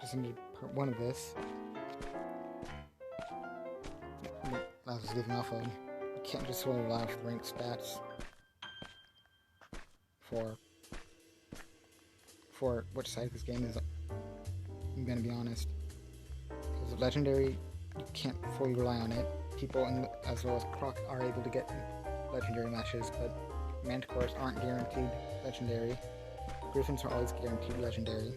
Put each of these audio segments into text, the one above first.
presented part 1 of this. I was leaving off on, you can't just solely rely off the ranked stats for which side this game is. I'm gonna be honest. Because of Legendary, you can't fully rely on it. People as well as Croc are able to get Legendary matches, but Manticores aren't guaranteed Legendary. Griffins are always guaranteed Legendary.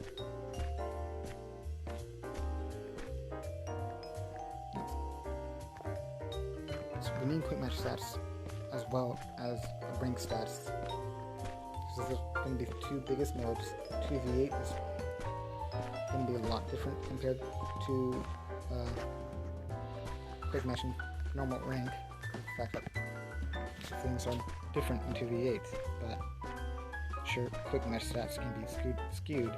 So we need quick match stats as well as rank stats. This is going to be the two biggest modes. 2v8 is going to be a lot different compared to quick match and normal rank. The fact that things are different in 2v8, but sure, quick match stats can be skewed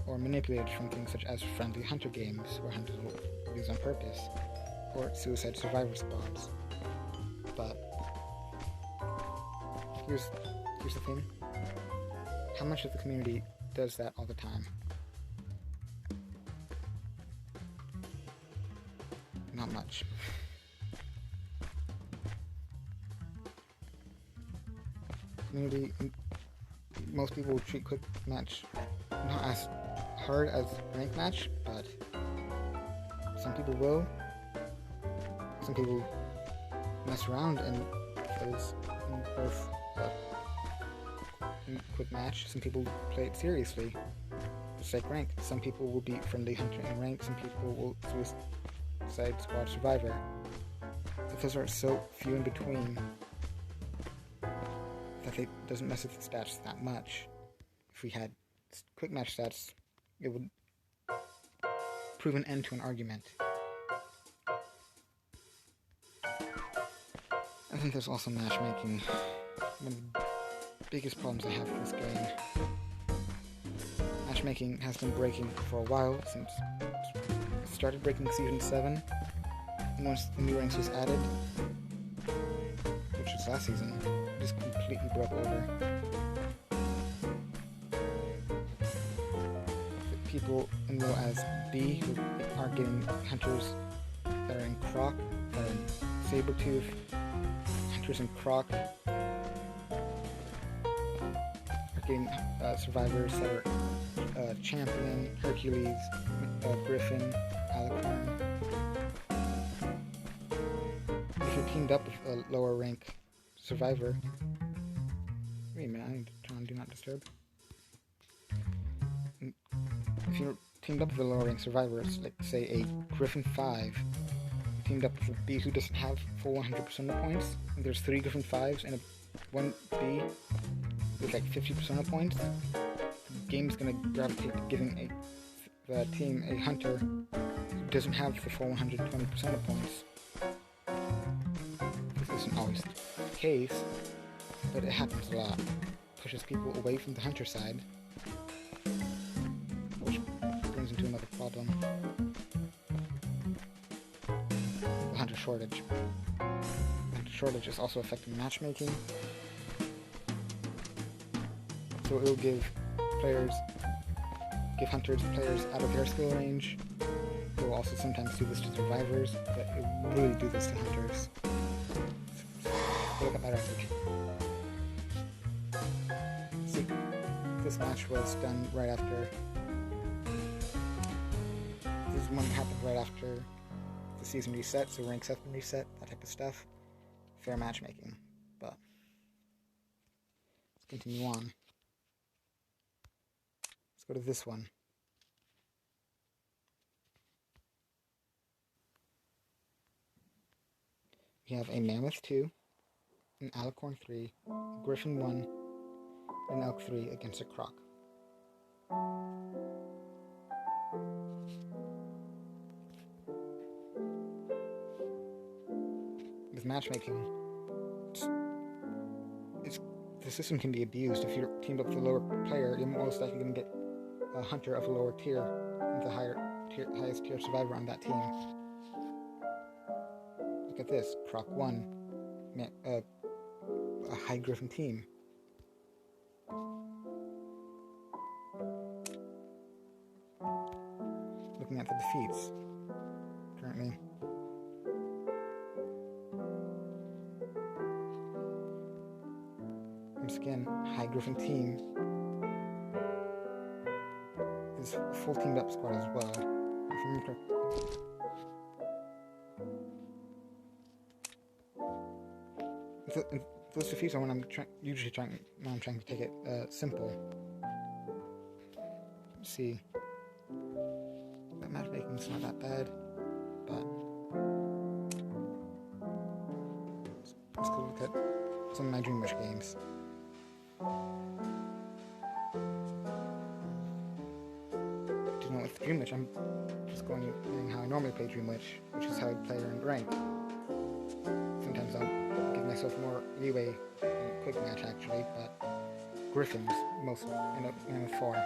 or manipulated from things such as friendly hunter games, where hunters will lose on purpose, or suicide survivor squads. But here's the thing. How much of the community does that all the time? Not much. Community, most people will treat quick match not as hard as rank match, but some people will. Some people mess around and plays in both in quick match. Some people play it seriously, just like rank. Some people will be friendly hunter in rank. Some people will suicide squad survivor. But those are so few in between that it doesn't mess with the stats that much. If we had quick match stats, it would prove an end to an argument. I think there's also matchmaking. One of the biggest problems I have with this game. Matchmaking has been breaking for a while, since it started breaking Season 7, and once the new ranks was added, which was last season, it just completely broke over. The people in low as B who are getting hunters that are in Croc, that are in Sabertooth, hunters in Croc are getting survivors that are Champion, Hercules, Griffin, Alicorn. If you're teamed up with a lower rank survivor, wait a minute, I need to turn on Do Not Disturb. If you're teamed up with a lower rank survivor, it's like say a Griffin 5 teamed up with a B who doesn't have full 100% of points, and there's 3 Griffin 5s and one B with like 50% of points, the game's gonna gravitate to giving the team a hunter who doesn't have the full 120% of points. This isn't always the case, but it happens a lot. It pushes people away from the hunter side, which brings into another problem. The hunter shortage. The hunter shortage is also affecting matchmaking. So it will give hunters players out of their skill range. It will also sometimes do this to survivors, but it will really do this to hunters. Look at my record. See, this match was done right after. This is one that happened right after the season reset, so ranks have been reset, that type of stuff. Fair matchmaking, but let's continue on. Go to this one. We have a Mammoth 2, an Alicorn 3, a Griffin 1, and an Elk 3 against a Croc. With matchmaking, the system can be abused. If you're teamed up with a lower player, you're most likely going to get a hunter of a lower tier and the highest tier survivor on that team. Look at this, Croc 1, a high Griffin team. looking at the defeats currently. Once again, High Griffin team is a full teamed up squad as well. Those defeats are when I'm usually trying to take it simple. Let's see. That matchmaking's not that bad, but let's go look at some of my Dream Wish games. To know with Dream Wish, I'm just going how I normally play Dream Wish, which is how I play earned rank. Sometimes I'll give myself more leeway in a quick match actually, but Griffins most end up in a 4.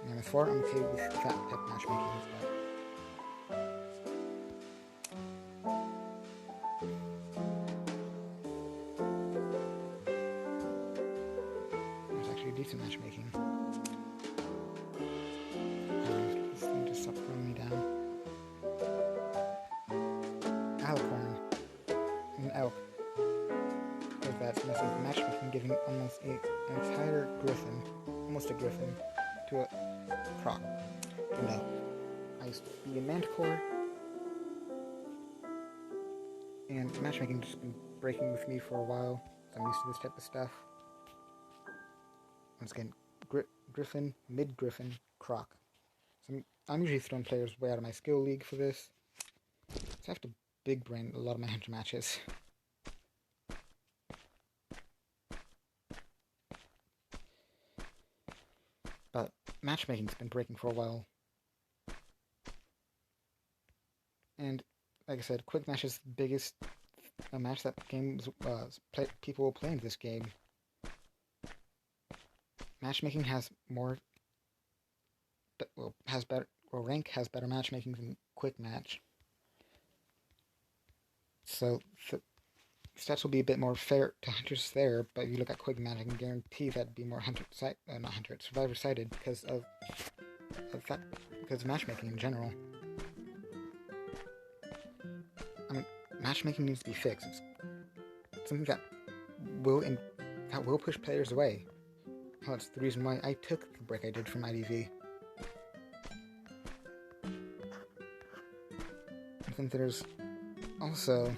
And with 4, I'm okay with that type of matchmaking, but there's actually decent matchmaking. This thing just stopped throwing me down. Alicorn. An elk. Because that's messing with matchmaking, giving almost an entire griffin, almost a griffin, to a croc. No. I used to be a manticore, and matchmaking just been breaking with me for a while, so I'm used to this type of stuff. Once again, griffin, mid-griffin, croc. So I'm usually throwing players way out of my skill league for this, so I have to big brain a lot of my hunter matches. But matchmaking's been breaking for a while. And like I said, quick match is the biggest match that people will play in this game. Matchmaking has more, rank has better matchmaking than quick match. So the stats will be a bit more fair to hunters there, but if you look at quick match, I can guarantee that'd be more survivor sided because of matchmaking in general. I mean, matchmaking needs to be fixed. It's something that will push players away. Well, that's the reason why I took the break I did from IDV. I think there's also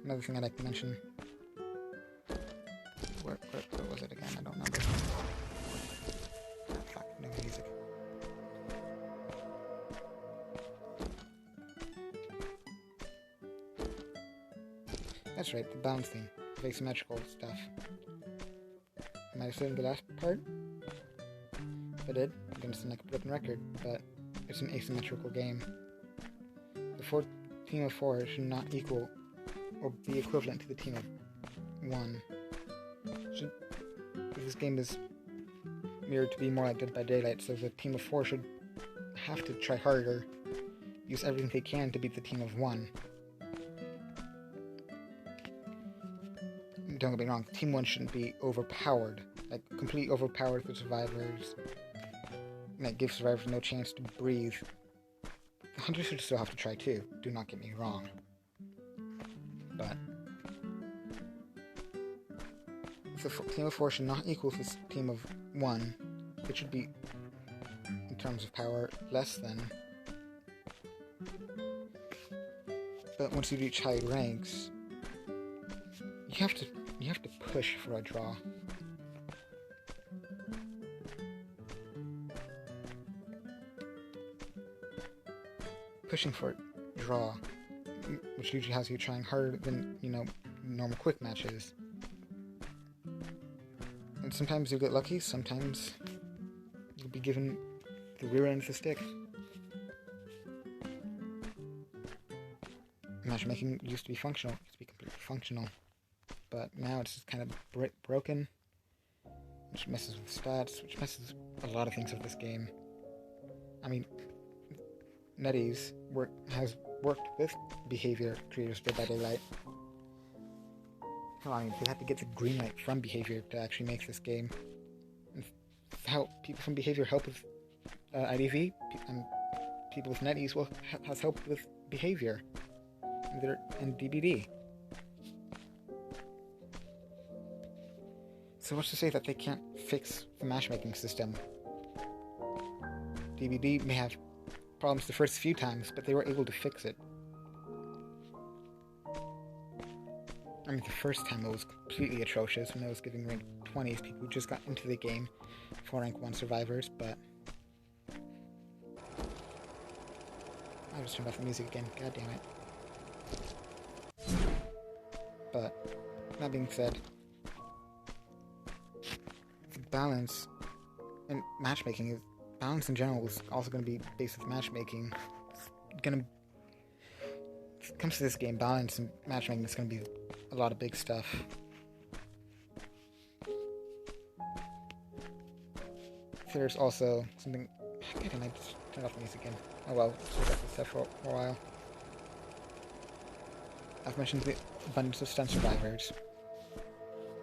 another thing I'd like to mention. Where was it again? I don't remember. Oh, fuck, no music. That's right, the balancing, the asymmetrical stuff. Am I saying the last part? If I did, I'm gonna sound like a broken record, but it's an asymmetrical game. The team of 4 should not equal or be equivalent to the team of 1. This game is mirrored to be more like Dead by Daylight, so the team of 4 should have to try harder, use everything they can to beat the team of 1. Don't get me wrong, Team 1 shouldn't be overpowered, like completely overpowered for survivors, and that gives survivors no chance to breathe. The hunters should still have to try too, do not get me wrong. But the team of 4 should not equal this team of 1. It should be, in terms of power, less than. But once you reach high ranks, you have to push for a draw. Pushing for a draw, which usually has you trying harder than, normal quick matches. And sometimes you'll get lucky, sometimes you'll be given the rear end of the stick. Matchmaking used to be functional, used to be completely functional. But now it's just kind of broken, which messes with stats, which messes with a lot of things of this game. I mean, NetEase has worked with behavior creators Dead by Daylight. Hell, I mean, they had to get the green light from behavior to actually make this game. And people from behavior help with IDV and people with NetEase has helped with behavior and DBD. So what's to say that they can't fix the matchmaking system? DBD may have problems the first few times, but they were able to fix it. I mean, the first time it was completely atrocious when I was giving rank 20s people who just got into the game for rank 1 survivors, but I just turned off the music again, god damn it. But, that being said, the balance in matchmaking, balance in general is also going to be based with matchmaking. When it comes to this game, balance and matchmaking is going to be a lot of big stuff. There's also something. God damn, I just turned off the music again. Oh well, we'll got this stuff for a while. I've mentioned the abundance of stun survivors.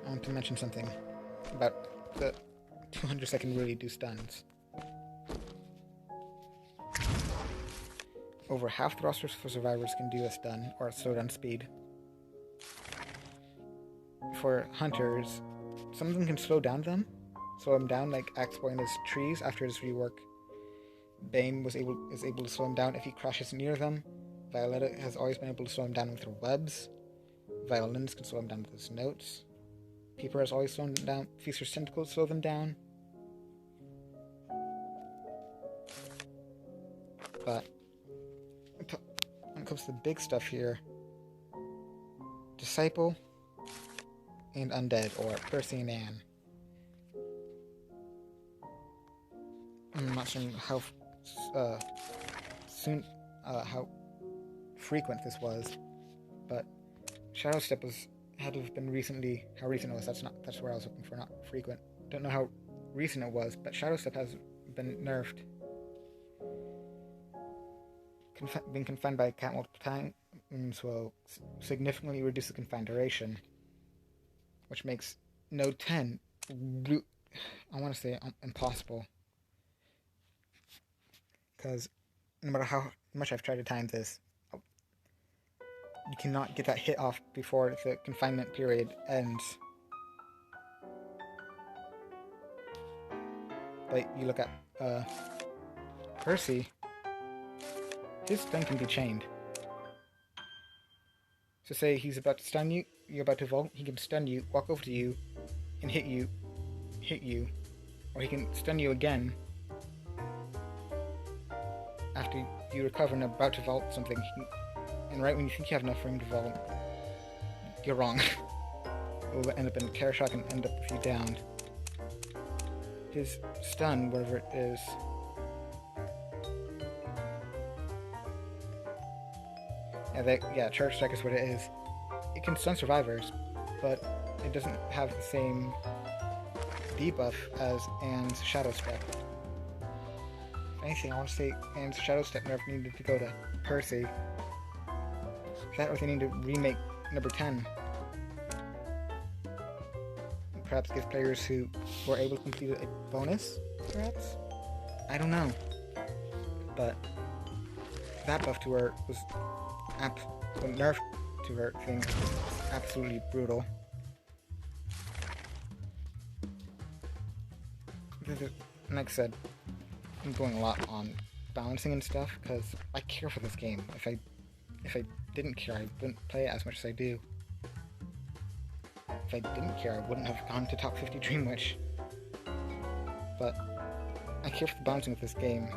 I want to mention something about the 200-second really do stuns. Over half the rosters for survivors can do a stun or a slowdown speed. For hunters, some of them can slow them down, like Axe Boy and his trees after his rework. Bane is able to slow him down if he crashes near them. Violetta has always been able to slow him down with her webs. Violins can slow him down with his notes. Peeper has always slowed them down. Feaster's tentacles slow them down. But when it comes to the big stuff here, Disciple and Undead, or Percy and Anne. I'm not sure how how frequent this was, but Shadow Step had to have been recently. How recent it was? That's where I was looking for. Not frequent. Don't know how recent it was, but Shadow Step has been nerfed. Being confined by a cat multiple times will significantly reduce the confined duration, which makes Node 10, I want to say, impossible. Because no matter how much I've tried to time this, you cannot get that hit off before the confinement period ends. Like, you look at Percy, his stun can be chained. So say he's about to stun you, you're about to vault, he can stun you, walk over to you, and hit you, or he can stun you again after you recover and are about to vault something, and right when you think you have enough room to vault, you're wrong. It will end up in a terror shock and end up with you downed. His stun, whatever it is, charge strike is what it is. It can stun survivors, but it doesn't have the same debuff as Anne's Shadow Step. If anything, I want to say Anne's Shadow Step nerf needed to go to Percy. That or they need to remake number 10. Perhaps give players who were able to complete a bonus, perhaps? I don't know. But that buff to her was the nerf to her thing was absolutely brutal. Like I said, I'm going a lot on balancing and stuff because I care for this game. If I didn't care, I wouldn't play it as much as I do. If I didn't care, I wouldn't have gone to top 50 Dream Witch. But I care for the balancing of this game.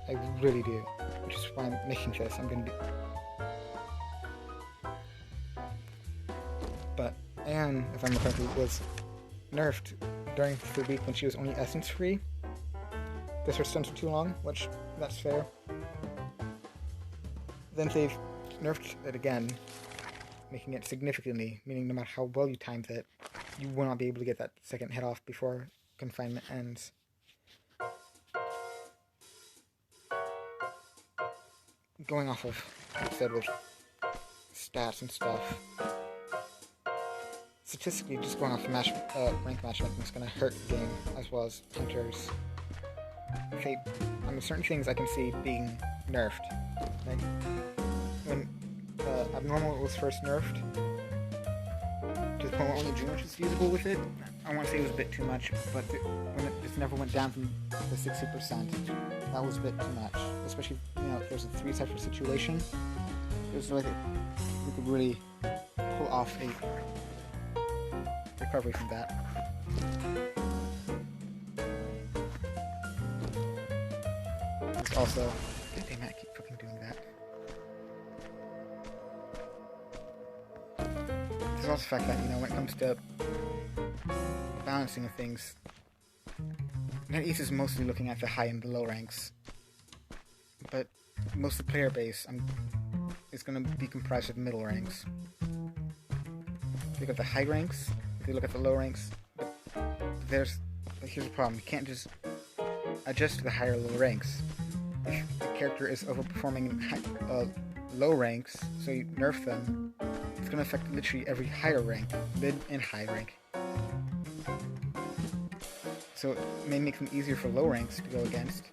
I really do. Which is why I'm making this. But Anne, if I'm correctly, was nerfed during the week when she was only essence free. This her stuns were too long, which that's fair. Then they've nerfed it again, making it significantly, meaning no matter how well you timed it, you will not be able to get that second hit off before confinement ends. Going off of what I said with stats and stuff, statistically, just going off the rank matchmaking is going to hurt the game, as well as hunters. say, on certain things I can see being nerfed. Like, when Abnormal was first nerfed, to the point where only Dreamwatch was feasible with it, I want to say it was a bit too much, but when it just never went down from the 60%, that was a bit too much. Especially, if there's a 3-cipher situation, there's no way that we could really pull off a recovery from that. There's also... God damn it, I keep fucking doing that. There's also the fact that, when it comes to balancing of things, NetEase is mostly looking at the high and the low ranks, but most of the player base is going to be comprised of middle ranks. If you look at the high ranks, if you look at the low ranks, here's the problem: you can't just adjust to the higher or low ranks. If the character is overperforming in low ranks, so you nerf them, it's going to affect literally every higher rank, mid and high rank. So it may make them easier for low ranks to go against,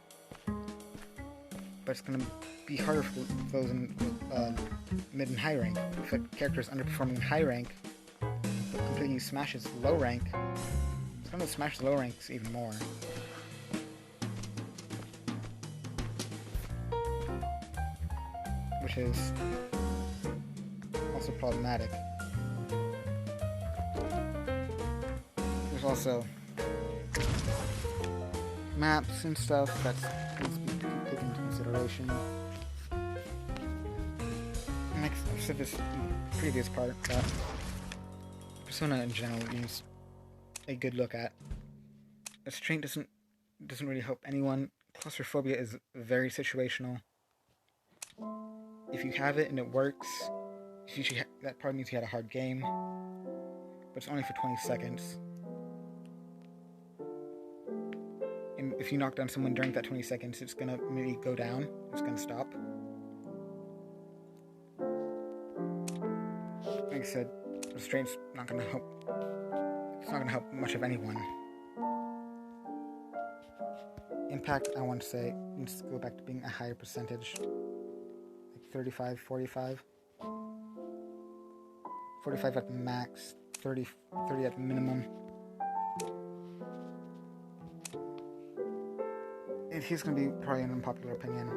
but it's going to be harder for those in mid and high rank. If a character is underperforming in high rank, but completely smashes low rank, it's going to smash the low ranks even more. Which is also problematic. There's also maps and stuff that needs to be taken into consideration. And I've said this in the previous part, that Persona in general needs a good look at. Restraint doesn't really help anyone. Claustrophobia is very situational. If you have it and it works, that probably means you had a hard game, but it's only for 20 seconds. And if you knock down someone during that 20 seconds, it's gonna immediately go down. It's gonna stop. Like I said, restraint's not gonna help. It's not gonna help much of anyone. Impact, I want to say, needs to go back to being a higher percentage. 35, 45. 45 at the max, 30 at the minimum. And here's going to be probably an unpopular opinion.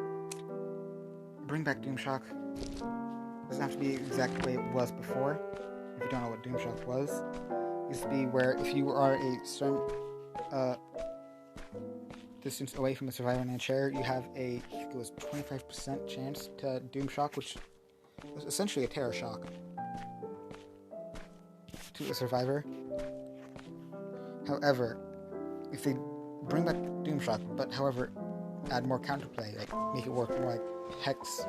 Bring back DoomShock. It doesn't have to be exactly the way it was before. If you don't know what DoomShock was, it used to be where if you are a certain distance away from a survivor in a chair, you have I think it was 25% chance to DoomShock, which was essentially a terror shock to a survivor. However, if they bring back DoomShock, but however, add more counterplay, like make it work more like Hex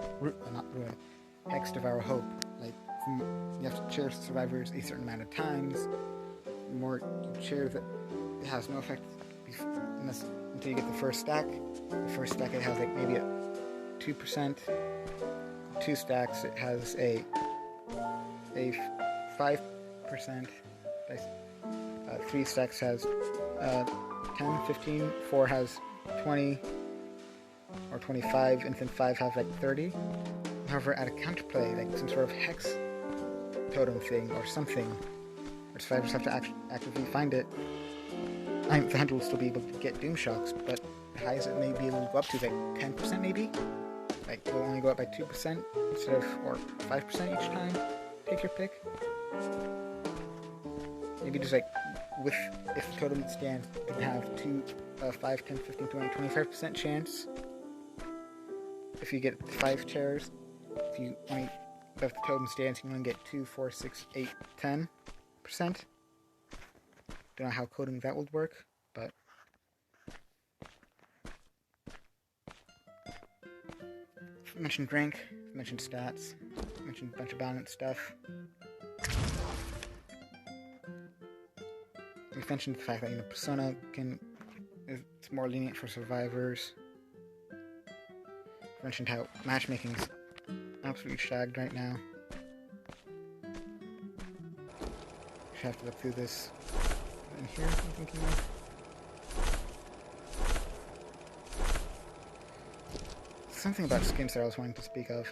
Devour Hope, like you have to chair survivors a certain amount of times. The more you chair, that it has no effect until you get the first stack. The first stack it has like maybe a 2%. 2 stacks it has a 5%. 3 stacks has 10, 15. 4 has 20 or 25, and then 5 has like 30. However, add a counterplay, like some sort of hex totem thing or something, where survivors have to actively find it. The hunter will still be able to get DoomShocks, but the highest it may be able to go up to is like 10% maybe? Like, it'll only go up by 2% instead of, or 5% each time. Take your pick. Maybe just like, if the totem stands, you can have 5, 10, 15, 20, 25% chance. If you get 5 chairs, if you only, if the totem stands, you can only get 2, 4, 6, 8, 10%. Don't know how coding that would work, but I've mentioned rank, I've mentioned stats, I've mentioned a bunch of balance stuff. We've mentioned the fact that Persona it's more lenient for survivors. I've mentioned how matchmaking is absolutely shagged right now. Should have to look through this. In here, I'm thinking of. something about skins that I was wanting to speak of.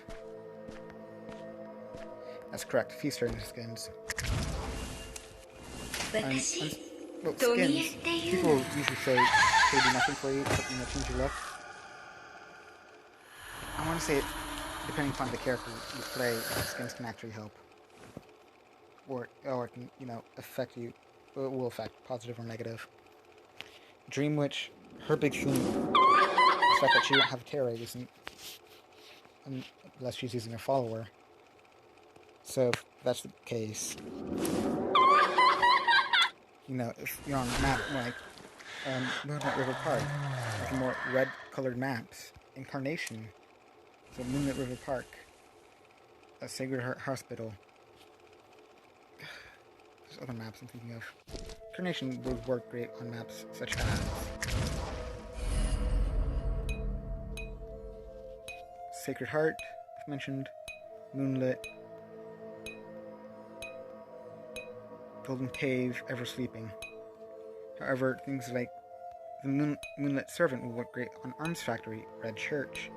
That's correct, feaster skins. Well, skins, people usually say they do nothing for you except change your look. I want to say, depending upon the character you play, skins can actually help. Or it can, affect you. It will affect, positive or negative. Dream Witch, her big thing is the fact that she won't have terror radius unless she's using a follower. So if that's the case, if you're on a map like Moonlight River Park, like the more red-colored maps, Incarnation, so Moonlight River Park, a Sacred Heart Hospital. There's other maps I'm thinking of. Incarnation would work great on maps such as Sacred Heart, I've mentioned, Moonlit, Golden Cave, Ever Sleeping. However, things like the Moonlit Servant will work great on Arms Factory, Red Church.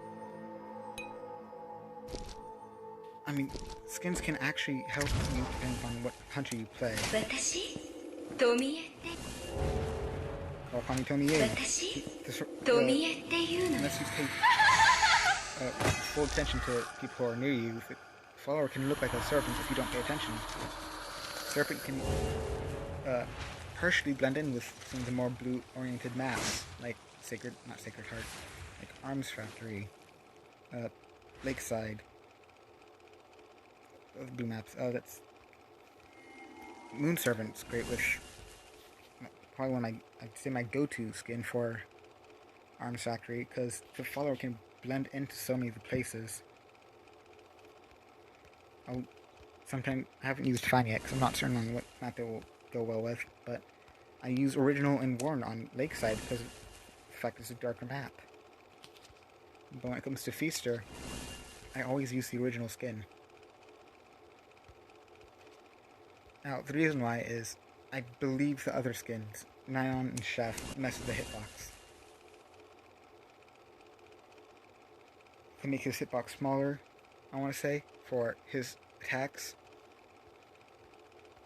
I mean, skins can actually help you depending on what hunter you play. Kawakami Tomie. Unless you pay full attention to people who are near you, the follower can look like a serpent if you don't pay attention. Serpent can partially blend in with some of the more blue-oriented maps, like not Sacred Heart, like Arms Factory, Lakeside. Those blue maps. That's Moon Servant's great with probably one I'd say my go-to skin for Arms Factory, because the follower can blend into so many of the places. I haven't used Fine yet because I'm not certain on what map it will go well with, but I use Original and Worn on Lakeside because of the fact it's a darker map. But when it comes to Feaster, I always use the original skin. Now, the reason why is I believe the other skins, Nyan and Chef, mess with the hitbox. They make his hitbox smaller, I want to say, for his attacks.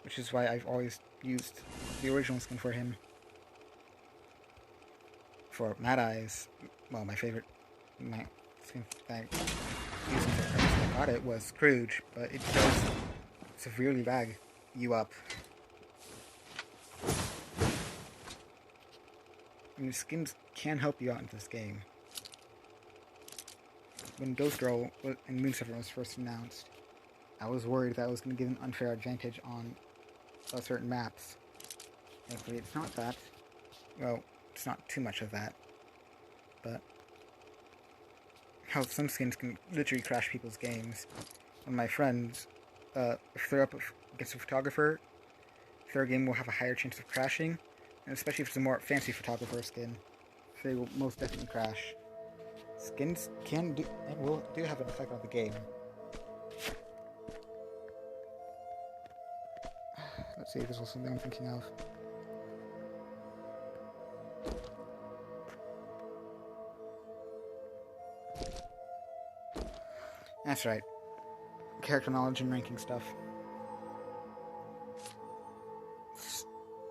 Which is why I've always used the original skin for him. For Mad Eyes, well, my favorite skin that I used since I got it was Scrooge, but it does severely bag you up. I mean, skins can help you out in this game. When Ghost Girl and Moon Servant was first announced, I was worried that I was going to give an unfair advantage on certain maps. Thankfully, it's not that. Well, it's not too much of that. But how some skins can literally crash people's games. One of my friends, if they're up against a photographer, their game will have a higher chance of crashing, and especially if it's a more fancy photographer skin, they will most definitely crash. Skins can do have an effect on the game. Let's see if this was something I'm thinking of. That's right. Character knowledge and ranking stuff.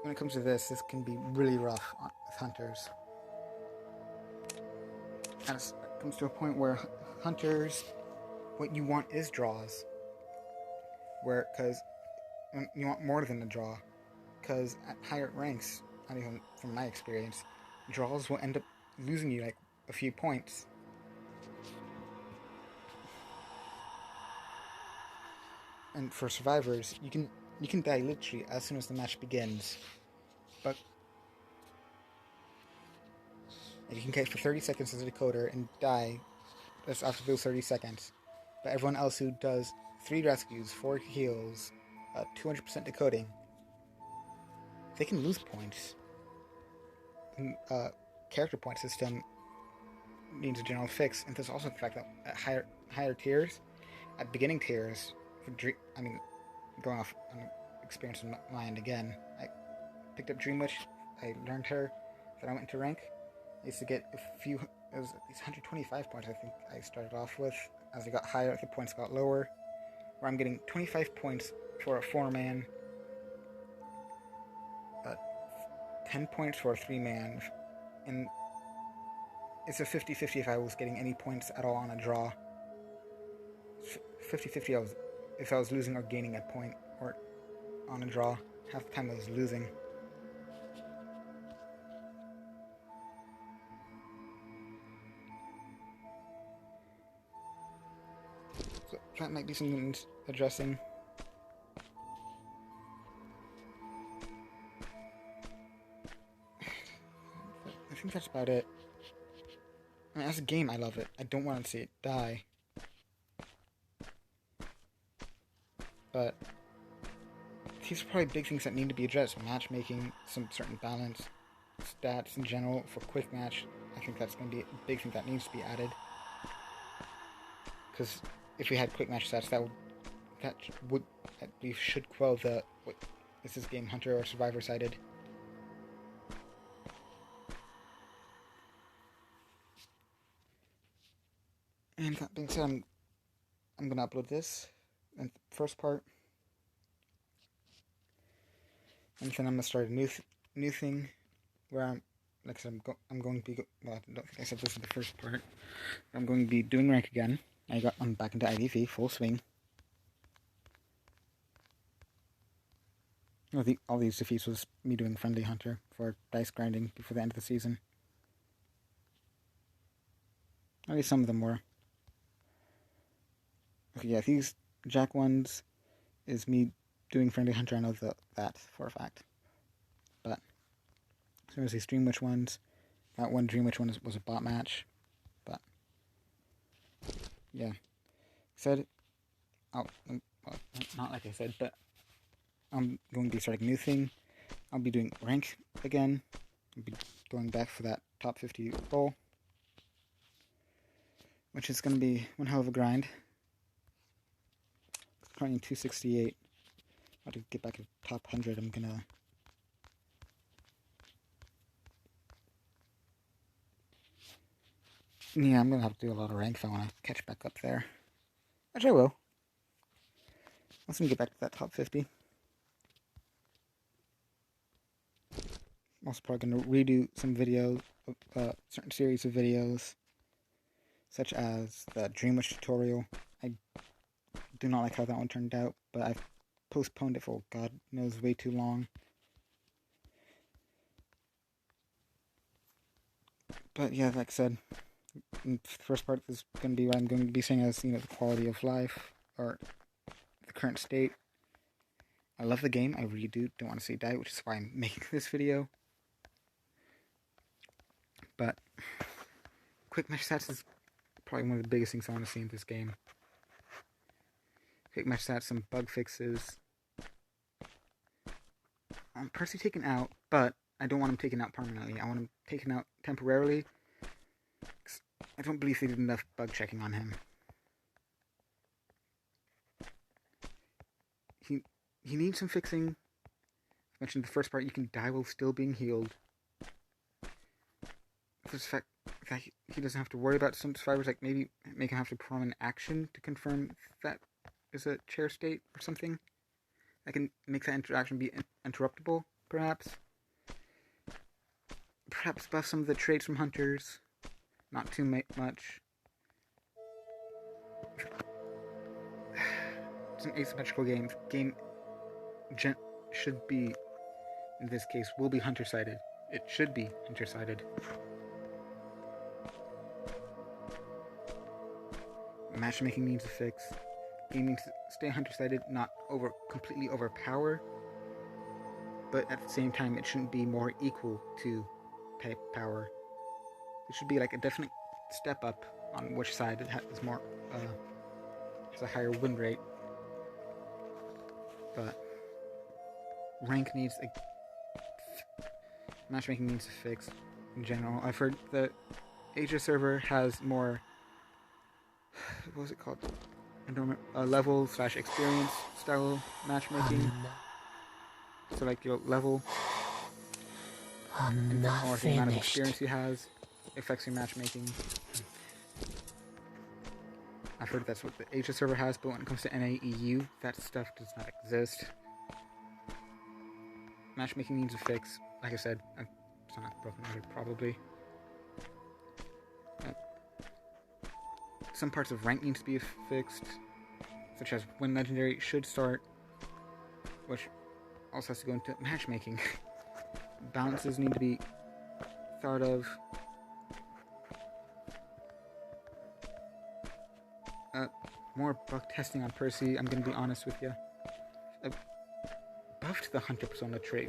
When it comes to this can be really rough with hunters. And it comes to a point where hunters, what you want is draws. Because you want more than a draw. Because at higher ranks, not even from my experience, draws will end up losing you like a few points. And for survivors, you can die literally as soon as the match begins. But you can catch for 30 seconds as a decoder and die just after those 30 seconds. But everyone else who does 3 rescues, 4 heals, 200% decoding, they can lose points. Character point system needs a general fix, and there's also the fact that at higher tiers, at beginning tiers, going off on experience in my end again, I picked up Dream Witch, I learned her, then I went into rank. I used to get a few it was at least 125 points I think I started off with. As I got higher, the points got lower. Where I'm getting 25 points for a 4-man, 10 points for a 3-man, and it's a 50-50 if I was getting any points at all on a draw. 50-50 if I was losing or gaining a point or on a draw. Half the time I was losing. So that might be something addressing. I think that's about it. I mean, as a game, I love it. I don't want to see it die. But these are probably big things that need to be addressed. Matchmaking, some certain balance, stats in general for quick match. I think that's going to be a big thing that needs to be added. Because if we had quick match stats, that would at least should quell the what is this game Hunter or Survivor sided. And that being said, I'm gonna upload this and the first part, and then I'm gonna start a new thing where I'm going to be well, I don't think I said this in the first part. I'm going to be doing rank again. I'm back into IDV full swing. All these defeats was me doing friendly hunter for dice grinding before the end of the season. At least some of them were. Okay, yeah, these Jack ones is me doing friendly hunter. I know that for a fact. But as soon as these Dream Witch ones, that one Dream Witch one was a bot match. But yeah, said, well, not like I said, but I'm going to be starting a new thing. I'll be doing rank again. I'll be going back for that top 50 goal, which is going to be one hell of a grind. Currently 268. How to get back to top 100, I'm gonna... Yeah, I'm gonna have to do a lot of rank if I want to catch back up there. Which I will. Once I get back to that top 50. I'm also probably going to redo some videos, certain series of videos, such as the Dream Witch tutorial. I do not like how that one turned out, but I've postponed it for God knows way too long. But yeah, like I said, the first part is going to be what I'm going to be saying as, the quality of life, or the current state. I love the game, I really don't want to see it die, which is why I'm making this video. But quick match stats is probably one of the biggest things I want to see in this game. Quick match stats, some bug fixes. I'm personally taken out, but I don't want him taken out permanently. I want him taken out temporarily. I don't believe they did enough bug checking on him. He needs some fixing. I mentioned the first part, you can die while still being healed. The fact that he doesn't have to worry about some survivors, like maybe make him have to perform an action to confirm that is a chair state or something. I can make that interaction be interruptible, perhaps. Perhaps buff some of the traits from hunters. Not too much. It's an asymmetrical game. The game should be, in this case, will be hunter-sided. It should be hunter-sided. Matchmaking needs a fix. Game needs to stay hunter-sided, not completely overpower. But at the same time, it shouldn't be more equal to power. It should be like a definite step up on which side it has more, has a higher win rate. But rank needs matchmaking needs a fix in general. I've heard the Asia server has more, what was it called? I don't remember. Level/experience style matchmaking. So like your level, or the amount of experience he has, affects your matchmaking. I've heard that's what the Asia server has, but when it comes to NAEU, that stuff does not exist. Matchmaking needs a fix. Like I said, it's not broken either, probably. Some parts of rank needs to be fixed, such as when legendary should start, which also has to go into matchmaking. Balances need to be thought of. More bug testing on Percy, I'm gonna be honest with you. I've buffed the Hunter Persona tree.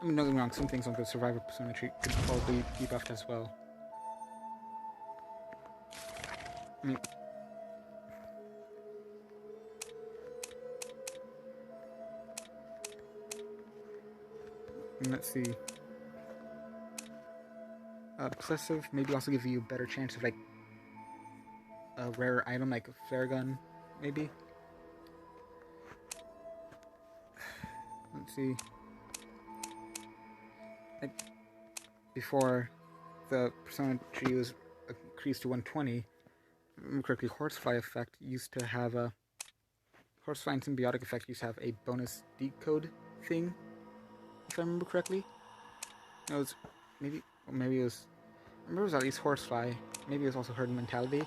I mean, don't get me wrong, some things on the Survivor Persona tree could probably be buffed as well. I mean, let's see. Obsessive maybe also give you a better chance of like a rarer item like a flare gun, maybe. Let's see. Like before the Persona tree was increased to 120, if I remember correctly, Horsefly effect used to have a Horsefly and Symbiotic effect used to have a bonus decode thing, if I remember correctly. No, it was maybe it was. I remember it was at least Horsefly. Maybe it was also Herd Mentality.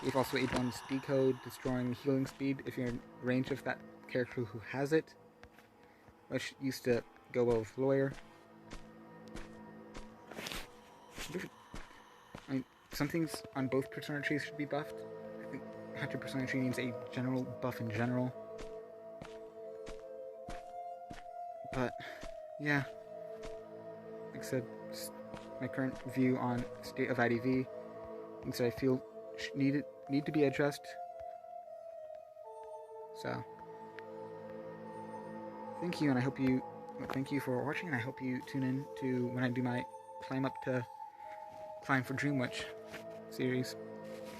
It was also a bonus decode, destroying healing speed if you're in range of that character who has it, which used to go well with Lawyer. I mean, some things on both Persona trees should be buffed. I think Hunter Persona tree needs a general buff in general. But, yeah. Like I said, just my current view on state of IDV. Things that I feel need to be addressed. So, thank you, and I hope you. Thank you for watching, and I hope you tune in to when I do my climb for Dream Witch series.